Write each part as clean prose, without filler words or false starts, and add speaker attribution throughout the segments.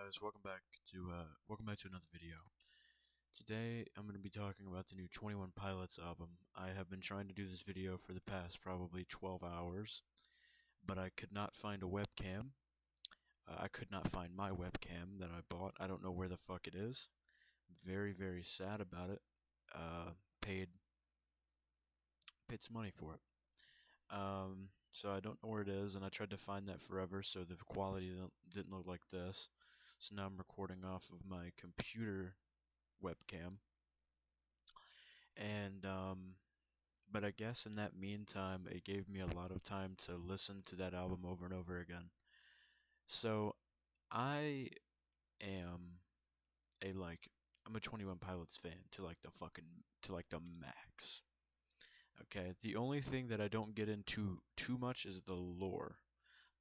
Speaker 1: guys, welcome back to another video. Today I'm going to be talking about the new 21 Pilots album. I have been trying to do this video for the past probably 12 hours, but I could not find a webcam. I could not find my webcam that I bought. I don't know where the fuck it is. Very, very sad about it. Uh, paid some money for it. So I don't know where it is, and I tried to find that forever, so the quality didn't look like this. So now I'm recording off of my computer webcam, and but I guess in that meantime, it gave me a lot of time to listen to that album over and over again. So I am a like I'm a 21 Pilots fan to like the max. Okay, the only thing that I don't get into too much is the lore.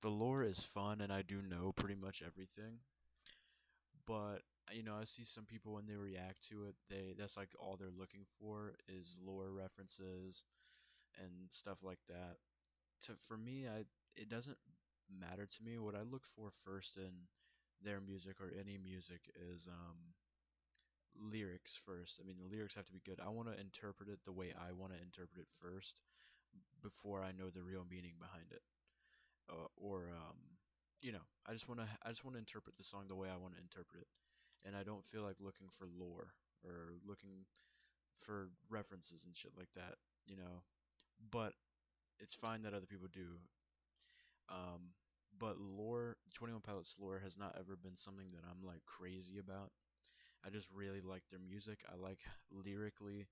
Speaker 1: The lore is fun, and I do know pretty much everything. But I see some people when they react to it, that's like all they're looking for is lore references and stuff like that. For me, it doesn't matter to me. What I look for first in their music or any music is lyrics first. I mean, the lyrics have to be good. I want to interpret it the way I want to interpret it first before I know the real meaning behind it. Or I just want to interpret the song the way I want to interpret it, and I don't feel like looking for lore or looking for references and shit like that. You know, but it's fine that other people do. Um, but lore, 21 Pilots lore has not ever been something that I'm like crazy about. I just really like their music. I like lyrically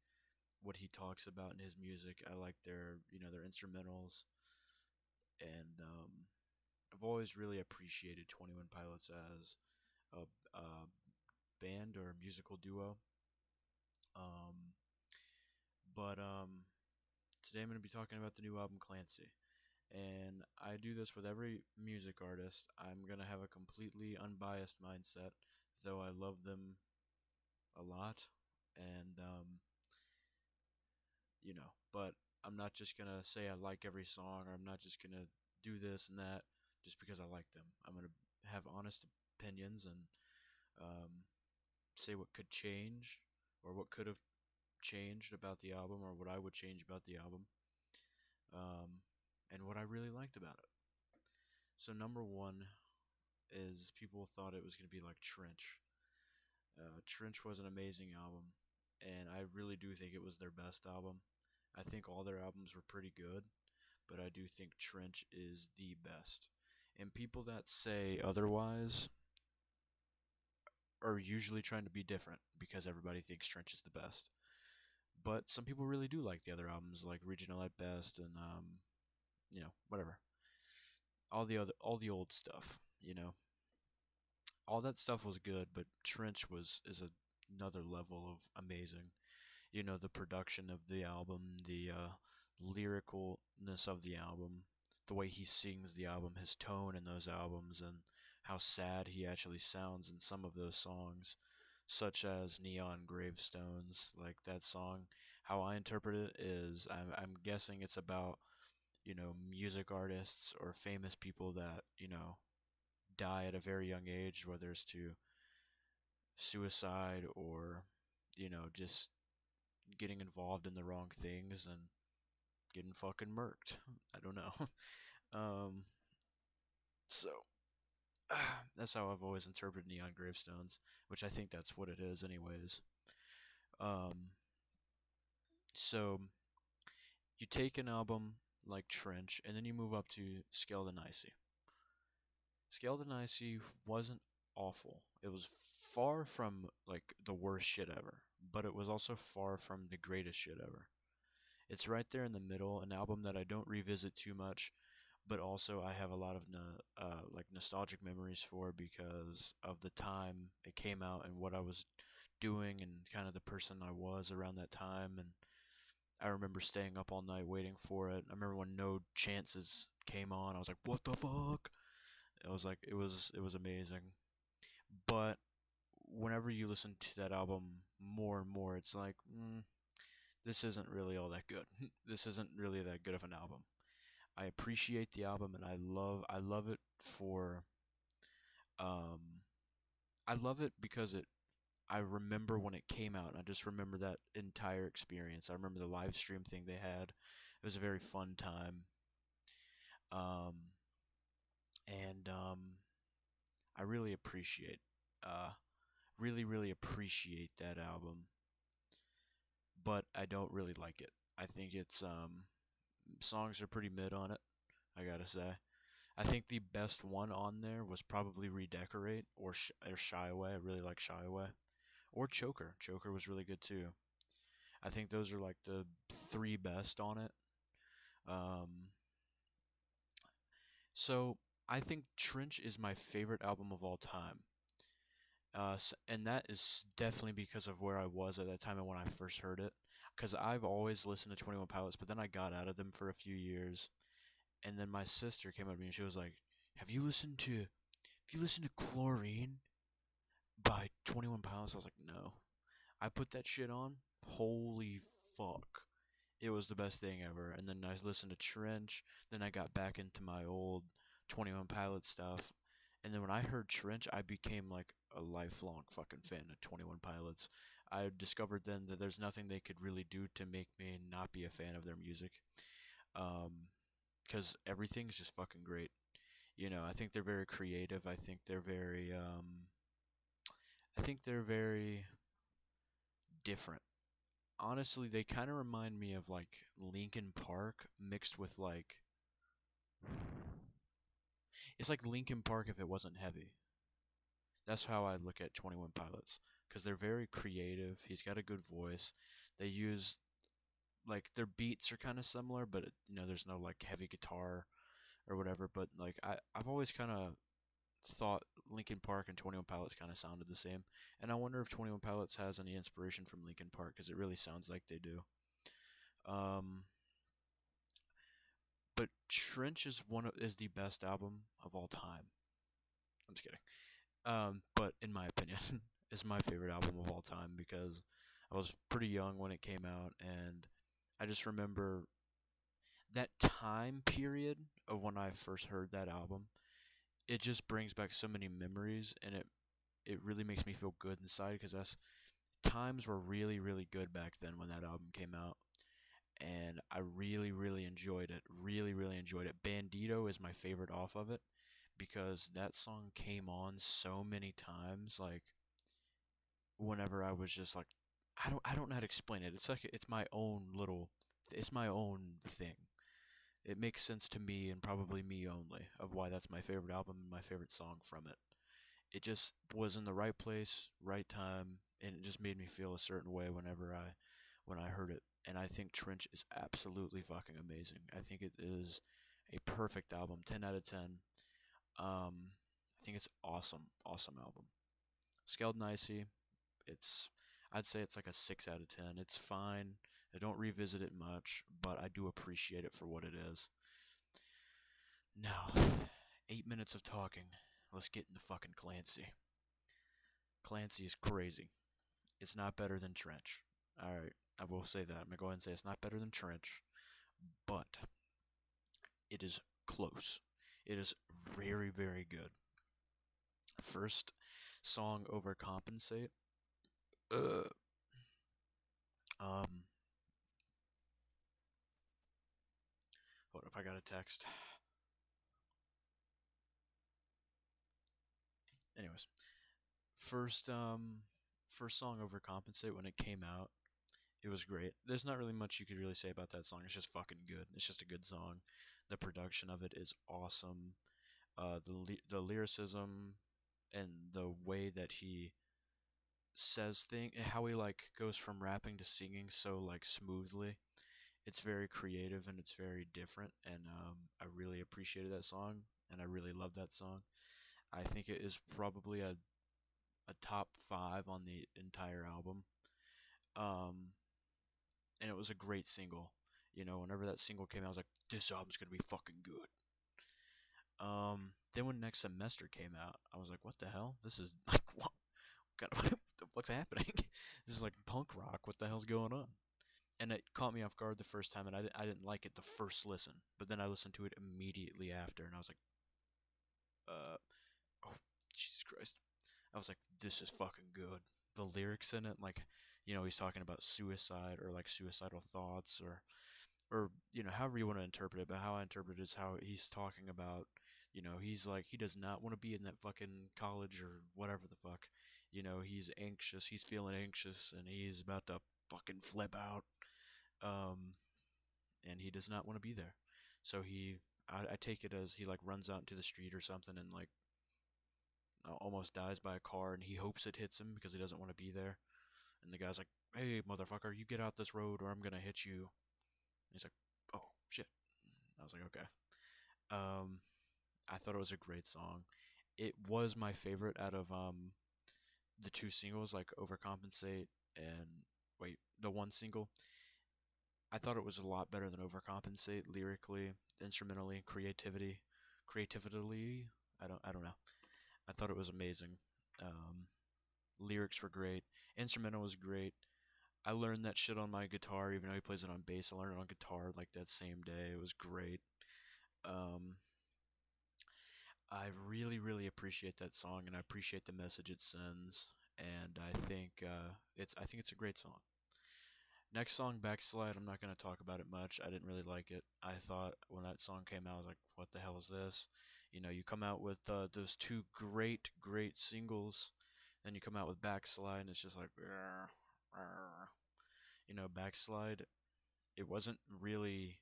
Speaker 1: what he talks about in his music. I like their instrumentals, and I've always really appreciated 21 Pilots as a band or a musical duo. Um, but today I'm going to be talking about the new album Clancy. And I do this with every music artist. I'm going to have a completely unbiased mindset, though I love them a lot. And, but I'm not just going to say I like every song, or I'm not just going to do this and that just because I like them. I'm going to have honest opinions and um, say what could change or what could have changed about the album or what I would change about the album, um, and what I really liked about it. So number one is people thought it was going to be like Trench. Trench was an amazing album, and I really do think it was their best album. I think all their albums were pretty good, but I do think Trench is the best. And people that say otherwise are usually trying to be different because everybody thinks Trench is the best. But some people really do like the other albums, like Regional at Best and whatever. All the old stuff, all that stuff was good, but Trench is another level of amazing. The production of the album, the lyricalness of the album, the way he sings the album, his tone in those albums, and how sad he actually sounds in some of those songs, such as Neon Gravestones. Like that song, how I interpret it is I'm guessing it's about music artists or famous people that die at a very young age, whether it's to suicide or just getting involved in the wrong things and getting fucking murked. I don't know. um, so that's how I've always interpreted Neon Gravestones, which I think that's what it is, anyways. Um, so you take an album like Trench, and then you move up to Scale the Nicey. Scale the Nicey wasn't awful. It was far from like the worst shit ever, but it was also far from the greatest shit ever. It's right there in the middle, an album that I don't revisit too much, but also I have a lot of like nostalgic memories for because of the time it came out and what I was doing and kind of the person I was around that time. And I remember staying up all night waiting for it. I remember when No Chances came on, I was like, "What the fuck?" It was amazing. But whenever you listen to that album more and more, it's like, this isn't really all that good. This isn't really that good of an album. I appreciate the album and I love it for um I love it because I remember when it came out, and I just remember that entire experience. I remember the live stream thing they had. It was a very fun time. Um, and I really uh, really appreciate that album, but I don't really like it. I think it's songs are pretty mid on it. I gotta say. I think the best one on there was probably Redecorate or Shy Away. I really like Shy Away. Or Choker. Choker was really good too. I think those are like the three best on it. Um, so I think Trench is my favorite album of all time. And that is definitely because of where I was at that time and when I first heard it. Because I've always listened to 21 Pilots, but then I got out of them for a few years. And then my sister came up to me and she was like, have you listened to Chlorine by 21 Pilots? I was like, no. I put that shit on. Holy fuck. It was the best thing ever. And then I listened to Trench. Then I got back into my old 21 Pilot stuff. And then when I heard Trench, I became like a lifelong fucking fan of 21 Pilots. I discovered then that there's nothing they could really do to make me not be a fan of their music. Um, because everything's just fucking great. I think they're very creative. I think they're very different. Honestly, they kind of remind me of like Linkin Park mixed with like it's like Linkin Park if it wasn't heavy. That's how I look at 21 Pilots because they're very creative. He's got a good voice. They use like their beats are kind of similar, but there's no like heavy guitar or whatever. But like I've always kind of thought Linkin Park and 21 Pilots kind of sounded the same, and I wonder if 21 Pilots has any inspiration from Linkin Park because it really sounds like they do. Um, but Trench is the best album of all time. I'm just kidding. But in my opinion, it's my favorite album of all time because I was pretty young when it came out, and I just remember that time period of when I first heard that album. It just brings back so many memories, and it really makes me feel good inside because that's times were really good back then when that album came out, and I really enjoyed it. Really enjoyed it. Bandito is my favorite off of it because that song came on so many times. Like whenever I was just like, I don't know how to explain it. It's like it's my own thing. It makes sense to me and probably me only of why that's my favorite album and my favorite song from it. It just was in the right place, right time, and it just made me feel a certain way when I heard it. And I think Trench is absolutely fucking amazing. I think it is a perfect album, 10 out of 10. Um, I think it's awesome album. Scaled Nicey, it's I'd say it's like a 6 out of 10. It's fine. I don't revisit it much, but I do appreciate it for what it is. Now, 8 minutes of talking. Let's get into fucking Clancy. Clancy is crazy. It's not better than Trench. Alright, I will say that. I'm going to go ahead and say it's not better than Trench, but it is close. It is very good. First song, Overcompensate. Uh, um, hold up, I got a text. Anyways, first first song, Overcompensate, when it came out, it was great. There's not really much you could really say about that song. It's just fucking good. It's just a good song. The production of it is awesome. The lyricism and the way that he says thing, how he like goes from rapping to singing so like smoothly. It's very creative and it's very different, and I really appreciated that song, and I really love that song. I think it is probably a top five on the entire album. Um, and it was a great single. Whenever that single came out, I was like, this album's gonna be fucking good. Then when Next Semester came out, I was like, what the hell? This is like what the fuck's happening? This is like punk rock. What the hell's going on? And it caught me off guard the first time, and I didn't like it the first listen. But then I listened to it immediately after, and I was like, uh, oh, Jesus Christ. I was like, this is fucking good. The lyrics in it, like, he's talking about suicide or like suicidal thoughts or however you want to interpret it, but how I interpret it is how he's talking about, he's like he does not want to be in that fucking college or whatever the fuck. He's anxious, he's feeling anxious and he's about to fucking flip out. Um and he does not want to be there. So I take it as he like runs out into the street or something and like almost dies by a car and he hopes it hits him because he doesn't want to be there. And the guy's like, "Hey, motherfucker, you get out this road or I'm gonna hit you." And he's like, "Oh shit." I was like, "Okay." Um, I thought it was a great song. It was my favorite out of the two singles, like "Overcompensate" and wait, the one single. I thought it was a lot better than "Overcompensate" lyrically, instrumentally, creatively. I don't know. I thought it was amazing. Um, Lyrics were great. Instrumental was great. I learned that shit on my guitar, even though he plays it on bass. I learned it on guitar like that same day. It was great. Um, I really, really appreciate that song, and I appreciate the message it sends. And I think it's a great song. Next song, Backslide. I'm not gonna talk about it much. I didn't really like it. I thought when that song came out, I was like, "What the hell is this?" You come out with those two great, great singles, then you come out with Backslide, and it's just like, Backslide. It wasn't really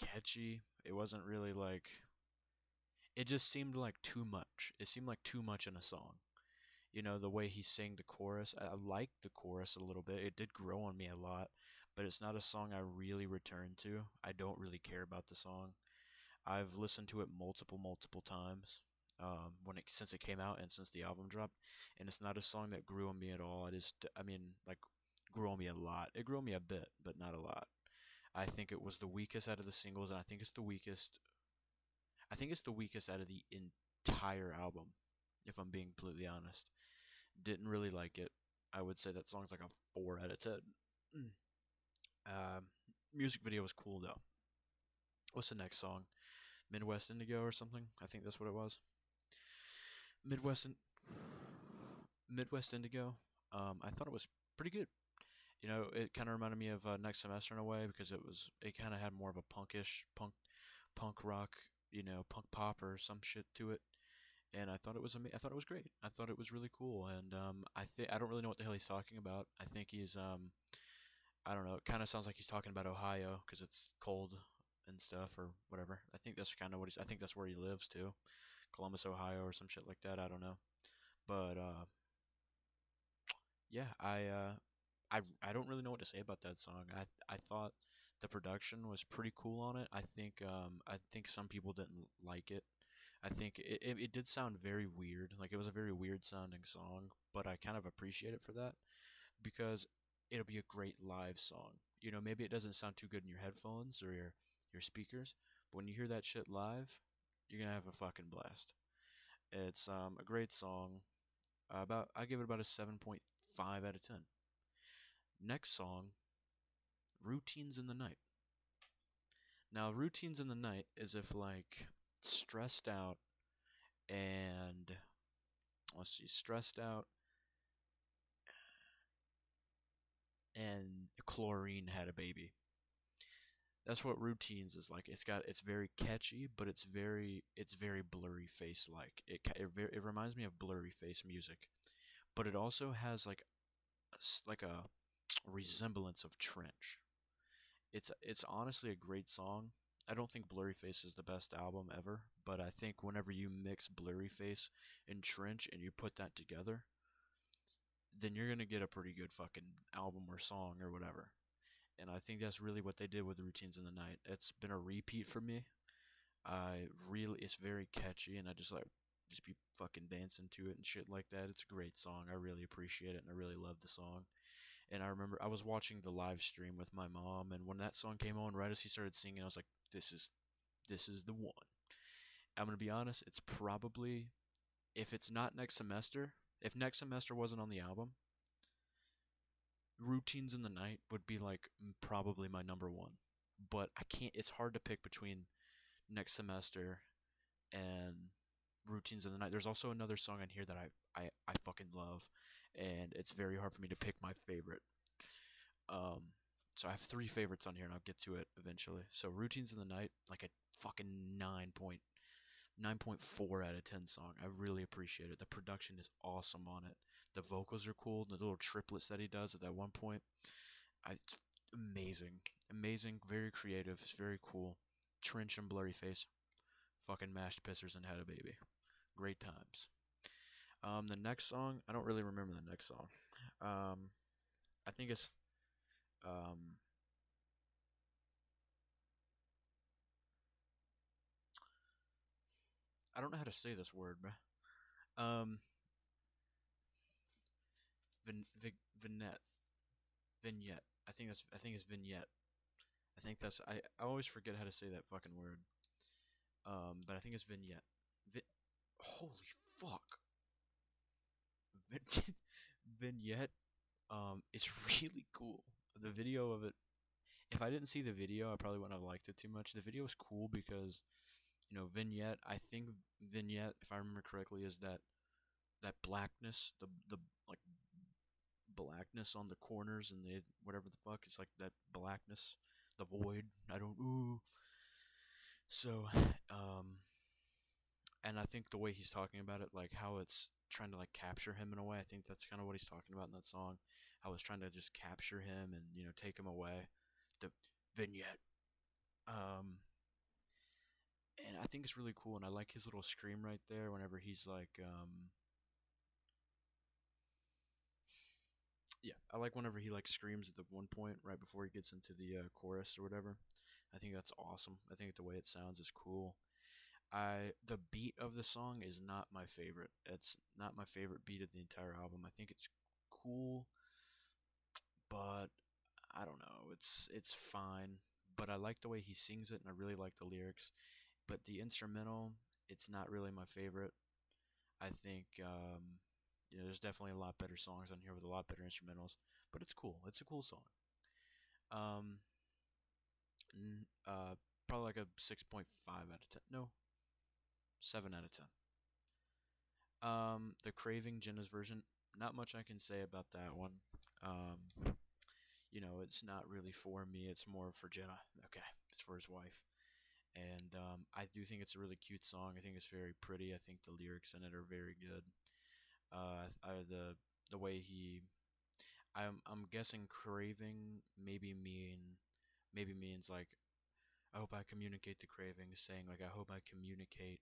Speaker 1: catchy. It wasn't really like. It just seemed like too much. It seemed like too much in a song. The way he sang the chorus. I liked the chorus a little bit. It did grow on me a lot, but it's not a song I really return to. I don't really care about the song. I've listened to it multiple, multiple times since it came out and since the album dropped, and it's not a song that grew on me at all. I mean, like, grew on me a lot. It grew on me a bit, but not a lot. I think it was the weakest out of the singles, and I think it's the weakest. I think it's the weakest out of the entire album, if I'm being completely honest. Didn't really like it. I would say that song's like a 4 out of 10. Mm. Um, Music video was cool though. What's the next song? Midwest Indigo or something? I think that's what it was. Midwest Midwest Indigo. I thought it was pretty good. It kind of reminded me of Next Semester in a way because it kind of had more of a punk rock, punk pop or some shit to it. And I thought it was great. I thought it was really cool. And I don't really know what the hell he's talking about. I think he's I don't know. It kind of sounds like he's talking about Ohio because it's cold and stuff or whatever. I think that's kind of I think that's where he lives too, Columbus, Ohio, or some shit like that. I don't know, but yeah, I don't really know what to say about that song. I thought the production was pretty cool on it. I think some people didn't like it. I think it did sound very weird. Like it was a very weird sounding song, but I kind of appreciate it for that because it'll be a great live song. Maybe it doesn't sound too good in your headphones or your speakers, but when you hear that shit live, you're gonna have a fucking blast. It's a great song. About I give it about a 7.5 out of 10. Next song, Routines in the Night. Now, Routines in the Night is if like stressed out and let's see, stressed out and chlorine had a baby. That's what Routines is like. It's very catchy, but it's very blurry face like. It reminds me of blurry face music, but it also has like like a resemblance of Trench. It's honestly a great song. I don't think Blurry Face is the best album ever, but I think whenever you mix Blurry Face and Trench and you put that together, then you're gonna get a pretty good fucking album or song or whatever. And I think that's really what they did with Routines in the Night. It's been a repeat for me. It's very catchy, and I just be fucking dancing to it and shit like that. It's a great song. I really appreciate it, and I really love the song. And I remember I was watching the live stream with my mom, and when that song came on, right as he started singing, I was like, "This is the one." I'm gonna be honest. It's probably if it's not next semester, if next semester wasn't on the album, Routines in the Night would be like probably my number one. But I can't. It's hard to pick between next semester and Routines in the Night. There's also another song on here that I fucking love, and it's very hard for me to pick my favorite. Um, so I have three favorites on here, and I'll get to it eventually. So Routines in the Night, like a fucking 9.4 out of 10 song. I really appreciate it. The production is awesome on it. The vocals are cool. The little triplets that he does at that one point, it's amazing, amazing, very creative. It's very cool. Trench and Blurry Face, fucking mashed pissers and had a baby. Great times. The next song, I don't really remember the next song. Um, I think it's um, I don't know how to say this word, bruh. Um, vignette, vignette. I think it's vignette. I think that's I always forget how to say that fucking word. But I think it's vignette. Vi- Holy fuck, Vin- vignette. It's really cool. The video of it. If I didn't see the video, I probably wouldn't have liked it too much. The video is cool because vignette. I think vignette, if I remember correctly, is that blackness, the like blackness on the corners and the whatever the fuck. It's like that blackness, the void. I don't. Ooh. So, um, and I think the way he's talking about it, like how it's trying to like capture him in a way. I think that's kind of what he's talking about in that song. How it's trying to just capture him and take him away. The vignette. Um, and I think it's really cool, and I like his little scream right there whenever he's like, yeah, I like whenever he like screams at the one point right before he gets into the chorus or whatever. I think that's awesome. I think the way it sounds is cool. The beat of the song is not my favorite. It's not my favorite beat of the entire album. I think it's cool, but I don't know. It's fine, but I like the way he sings it, and I really like the lyrics. But the instrumental, it's not really my favorite. I think there's definitely a lot better songs on here with a lot better instrumentals, but it's cool. It's a cool song. Um, Probably like a 6.5 out of 10. No, 7 out of 10. The Craving Jenna's version. Not much I can say about that one. Um, it's not really for me. It's more for Jenna. Okay, it's for his wife. And I do think it's a really cute song. I think it's very pretty. I think the lyrics in it are very good. The way I'm guessing craving maybe means like I hope I communicate the craving, saying like I hope I communicate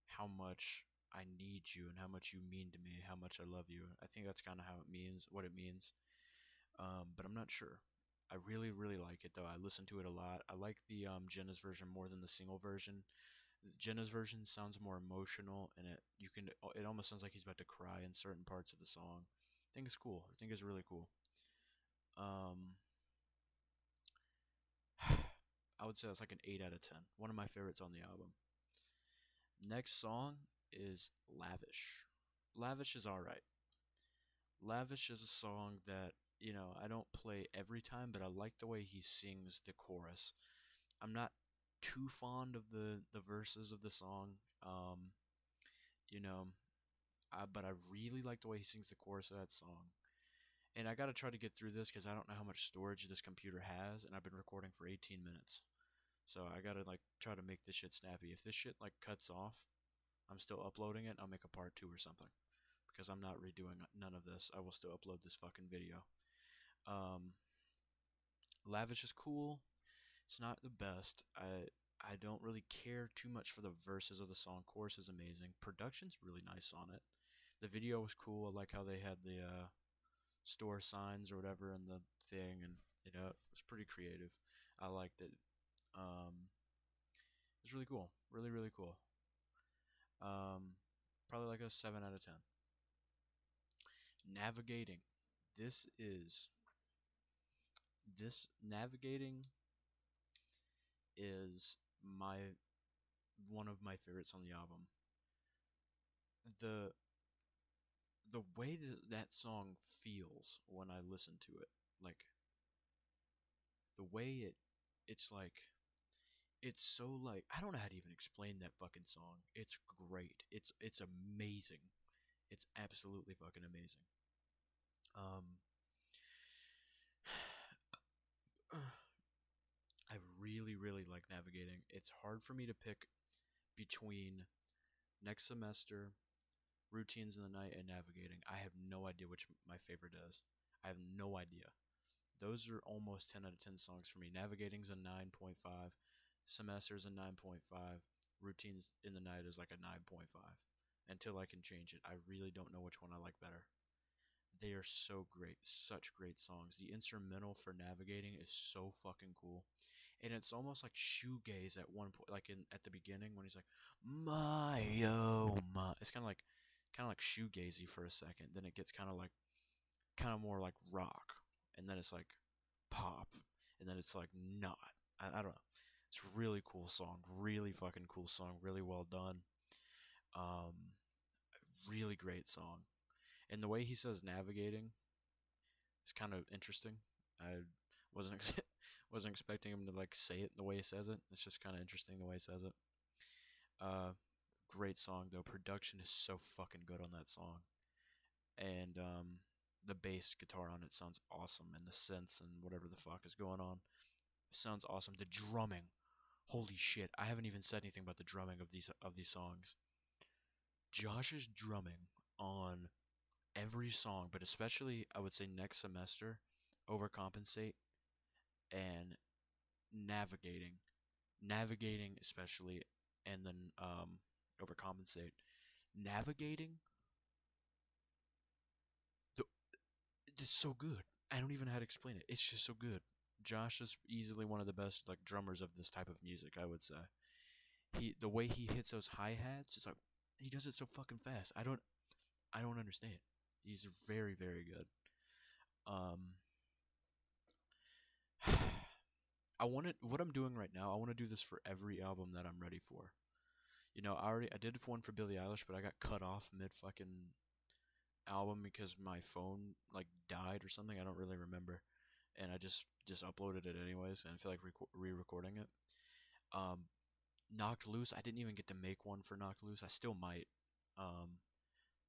Speaker 1: how much I need you and how much you mean to me, how much I love you. I think that's kind of how it means, what it means. But I'm not sure. I really, really like it though. I listen to it a lot. I like the Jenna's version more than the single version. Jenna's version sounds more emotional, and it almost sounds like he's about to cry in certain parts of the song. I think it's cool. I think it's really cool. Um, I would say that's like an 8 out of 10. One of my favorites on the album. Next song is Lavish. Lavish is alright. Lavish is a song that, I don't play every time, but I like the way he sings the chorus. I'm not too fond of the verses of the song. You know, but I really like the way he sings the chorus of that song. And I gotta try to get through this because I don't know how much storage this computer has, and I've been recording for 18 minutes. So I gotta like try to make this shit snappy. If this shit like cuts off, I'm still uploading it. I'll make a part two or something because I'm not redoing none of this. I will still upload this fucking video. Um, Lavish is cool. It's not the best. I don't really care too much for the verses of the song. Chorus is amazing. Production's really nice on it. The video was cool. I like how they had the store signs or whatever in the thing, and it was pretty creative. I liked it. It's really cool. Really, really cool. Um, Probably like a 7 out of 10. Navigating. This is this navigating is my one of my favorites on the album. The the way that song feels when I listen to it, like the way it's like it's so like I don't know how to even explain that fucking song. It's great. It's amazing. It's absolutely fucking amazing. Um, I really really like navigating. It's hard for me to pick between next semester, routines in the night, and navigating. I have no idea which my favorite is. I have no idea. Those are almost 10 out of 10 songs for me. Navigating's a 9.5, semester's a 9.5, routines in the night is like a 9.5 until I can change it. I really don't know which one I like better. They are so great, such great songs. The instrumental for navigating is so fucking cool. And it's almost like shoegaze at one point, like in at the beginning when he's like, "My oh my." It's kind of like shoegazy for a second. Then it gets kind of more like rock, and then it's like pop, and then it's like not. I don't know. It's a really cool song, really fucking cool song, really well done. Um, really great song, and the way he says navigating is kind of interesting. I wasn't wasn't expecting him to like say it the way he says it. It's just kind of interesting the way he says it. Uh, great song though. Production is so fucking good on that song, and the bass guitar on it sounds awesome, and the synths and whatever the fuck is going on sounds awesome. The drumming, holy shit! I haven't even said anything about the drumming of these songs. Josh's drumming on every song, but especially I would say next semester, overcompensate and navigating, navigating especially, and then overcompensate. Navigating, the it's so good. I don't even know how to explain it. It's just so good. Josh is easily one of the best like drummers of this type of music, I would say. The way he hits those hi hats, it's like he does it so fucking fast. I don't understand. He's very very good. Um, I want to what I'm doing right now. I want to do this for every album that I'm ready for. I did one for Billie Eilish, but I got cut off mid fucking album because my phone like died or something. I don't really remember, and I just uploaded it anyways, and I feel like re-recording it. Um, Knocked Loose. I didn't even get to make one for Knocked Loose. I still might, um,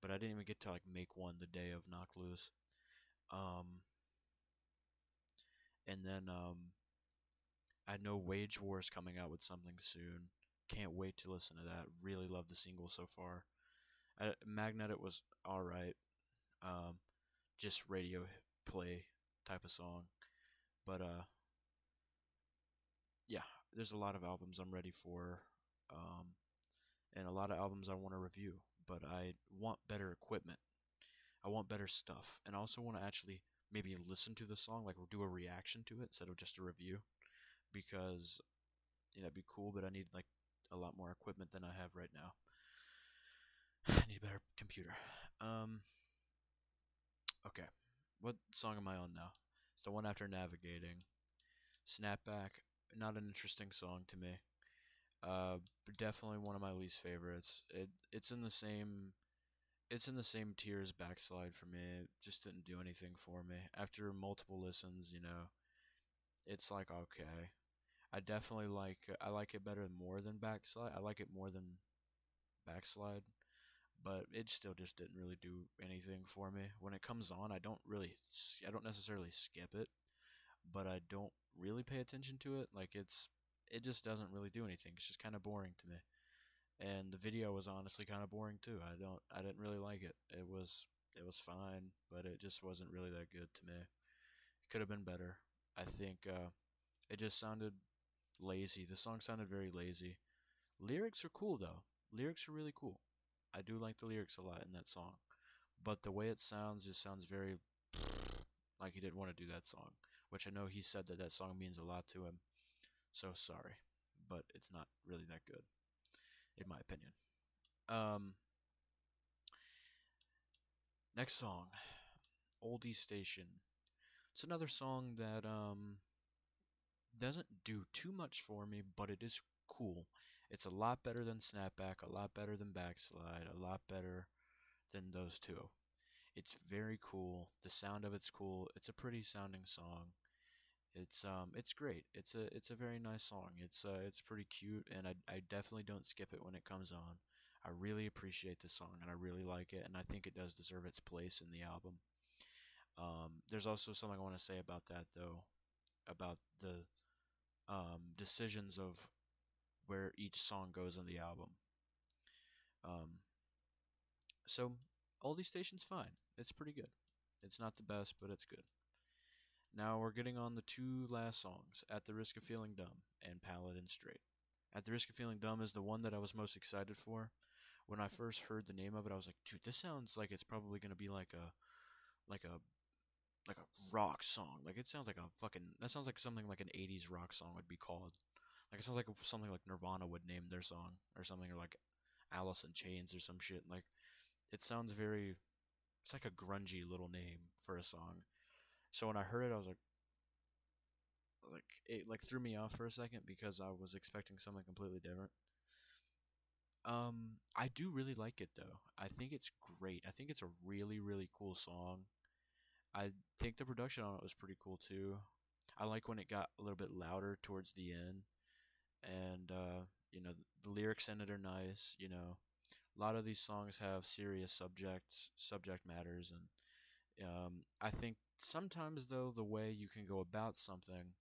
Speaker 1: but I didn't even get to like make one the day of Knocked Loose. Um, and then I know Wage War is coming out with something soon. Can't wait to listen to that. Really love the single so far. Magnetic was all right. Um, just radio play type of song. But yeah, there's a lot of albums I'm ready for, um, and a lot of albums I want to review. But I want better equipment. I want better stuff, and I also want to actually maybe listen to the song, like do a reaction to it instead of just a review, because that'd be cool. But I need like a lot more equipment than I have right now. I need a better computer. Um, okay, what song am I on now? It's the one after Navigating. Snapback, not an interesting song to me. But definitely one of my least favorites. It's in the same tier as Backslide for me. It just didn't do anything for me. After multiple listens, it's like okay. I like it better more than Backslide. I like it more than Backslide, but it still just didn't really do anything for me. When it comes on, I don't necessarily skip it, but I don't really pay attention to it. Like it just doesn't really do anything. It's just kind of boring to me. And the video was honestly kind of boring too. I didn't really like it. It was fine, but it just wasn't really that good to me. It could have been better. I think it just sounded lazy. The song sounded very lazy. Lyrics are cool though. Lyrics are really cool. I do like the lyrics a lot in that song. But the way it sounds just sounds very like he didn't want to do that song, which I know he said that that song means a lot to him. So sorry, but it's not really that good, in my opinion. Um, Next song, Oldie Station. It's another song that doesn't do too much for me, but it is cool. It's a lot better than Snapback, a lot better than Backslide, a lot better than those two. It's very cool. The sound of it's cool. It's a pretty sounding song. It's great. It's a very nice song. It's pretty cute, and I definitely don't skip it when it comes on. I really appreciate this song, and I really like it, and I think it does deserve its place in the album. There's also something I want to say about that though, about the decisions of where each song goes in the album. Um, so Oldie Station's fine. It's pretty good. It's not the best, but it's good. Now we're getting on the two last songs, At the Risk of Feeling Dumb and Pallid and Straight. At the Risk of Feeling Dumb is the one that I was most excited for. When I first heard the name of it, I was like, dude, this sounds like it's probably gonna be like a like a rock song. Like it sounds like a fucking that sounds like something like an 80s rock song would be called. Like it sounds like something like Nirvana would name their song or something, or like Alice in Chains or some shit. Like it sounds very it's like a grungy little name for a song. So when I heard it, I was like it like threw me off for a second because I was expecting something completely different. I do really like it though. I think it's great. I think it's a really really cool song. I think the production on it was pretty cool too. I like when it got a little bit louder towards the end, and the lyrics in it are nice. A lot of these songs have serious subject matters, and I think sometimes though the way you can go about something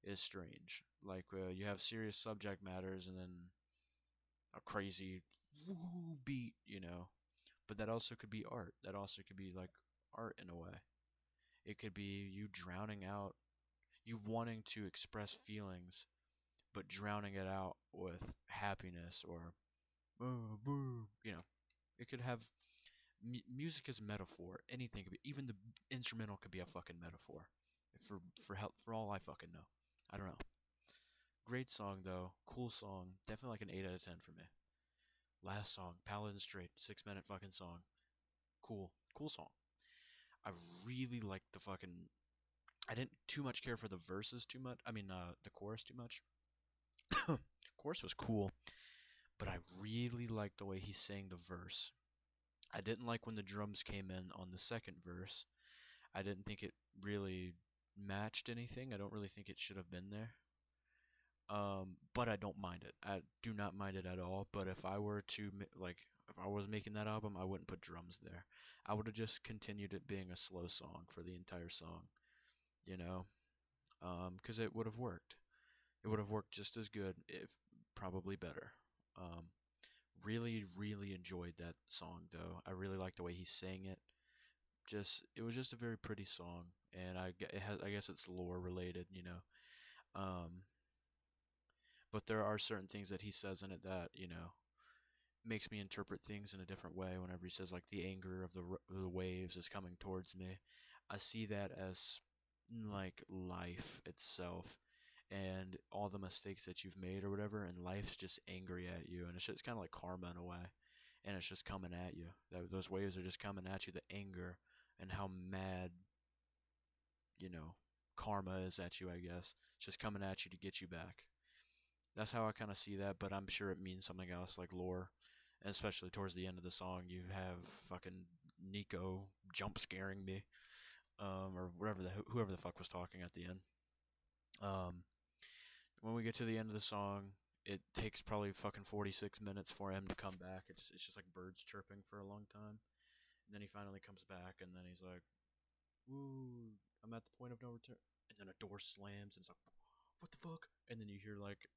Speaker 1: is strange. Like you have serious subject matters and then a crazy woo beat, But that also could be art. That also could be like art in a way. It could be you drowning out, you wanting to express feelings, but drowning it out with happiness or, boo. It could have music as a metaphor. Anything could be, even the instrumental could be a fucking metaphor. For help, for all I fucking know. I don't know. Great song though, cool song. Definitely like an 8 out of 10 for me. Last song, Paladin Straight, 6 minute fucking song. Cool song. I really liked the fucking. I didn't too much care for the verses too much. I mean, the chorus too much. Chorus was cool, but I really liked the way he sang the verse. I didn't like when the drums came in on the second verse. I didn't think it really matched anything. I don't really think it should have been there. But I don't mind it. I do not mind it at all. But if I were to if I was making that album, I wouldn't put drums there. I would have just continued it being a slow song for the entire song, you know, because it would have worked. It would have worked just as good, if probably better. Um, really, really enjoyed that song though. I really liked the way he sang it. It was just a very pretty song, and I guess it's lore related, Um, but there are certain things that he says in it that makes me interpret things in a different way. Whenever he says like the anger of the waves is coming towards me, I see that as like life itself and all the mistakes that you've made or whatever, and life's just angry at you, and it's kind of like karma in a way, and it's just coming at you. Those waves are just coming at you, the anger and how mad you know karma is at you. I guess it's just coming at you to get you back. That's how I kind of see that, but I'm sure it means something else, like lore. And especially towards the end of the song, you have fucking Nico jump scaring me, or whoever the fuck was talking at the end. Um, when we get to the end of the song, it takes probably fucking 46 minutes for him to come back. It's just like birds chirping for a long time. And then he finally comes back, and then he's like, "Woo, I'm at the point of no return." And then a door slams, and it's like, "What the fuck?" And then you hear like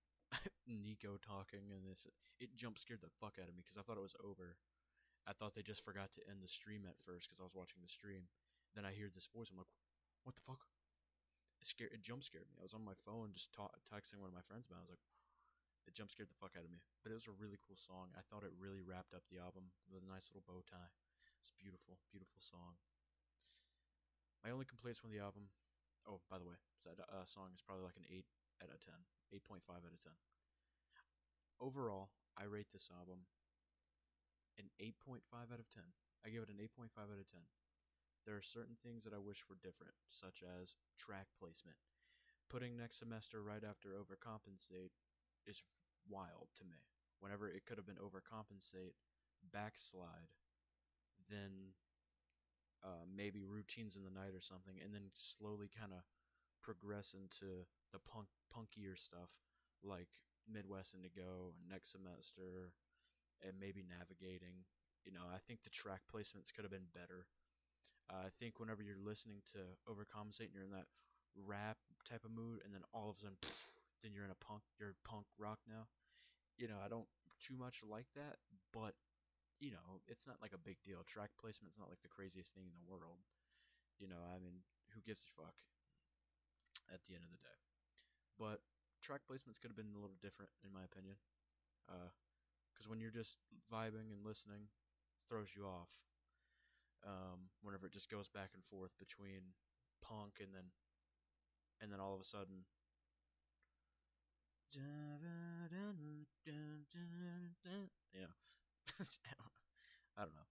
Speaker 1: Nico talking, and it jump scared the fuck out of me because I thought it was over. I thought they just forgot to end the stream at first because I was watching the stream. Then I hear this voice. I'm like, "What the fuck?" It jump scared me. I was on my phone just texting one of my friends about it. I was like, it jump scared the fuck out of me. But it was a really cool song. I thought it really wrapped up the album with a nice little bow tie. It's beautiful, beautiful song. My only complaints with the album. Oh, by the way, that song is probably like an 8 out of 10, 8.5 out of 10. Overall, I rate this album an 8.5 out of 10. I give it an 8.5 out of 10. There are certain things that I wish were different, such as track placement. Putting next semester right after Overcompensate is wild to me. Whenever it could have been Overcompensate, Backslide, then maybe Routines in the Night or something, and then slowly kind of progress into the punkier stuff like Midwest Indigo and Next Semester and maybe Navigating. I think the track placements could have been better. I think whenever you're listening to Overcompensate and you're in that rap type of mood, and then all of a sudden, then you're in you're punk rock now. I don't too much like that, but it's not like a big deal. Track placement's not like the craziest thing in the world. I mean, who gives a fuck at the end of the day? But track placements could have been a little different, in my opinion. Because when you're just vibing and listening, it throws you off. Whenever it just goes back and forth between punk and then all of a sudden, yeah, I don't know.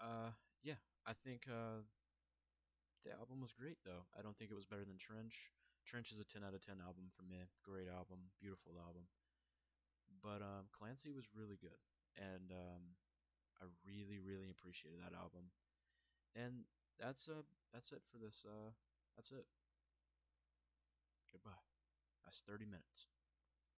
Speaker 1: Uh, yeah, I think the album was great though. I don't think it was better than Trench. Trench is a 10 out of 10 album for me. Great album, beautiful album. But Clancy was really good, and I really really appreciated that album. And that's that's it for this. That's it. Goodbye. That's 30 minutes.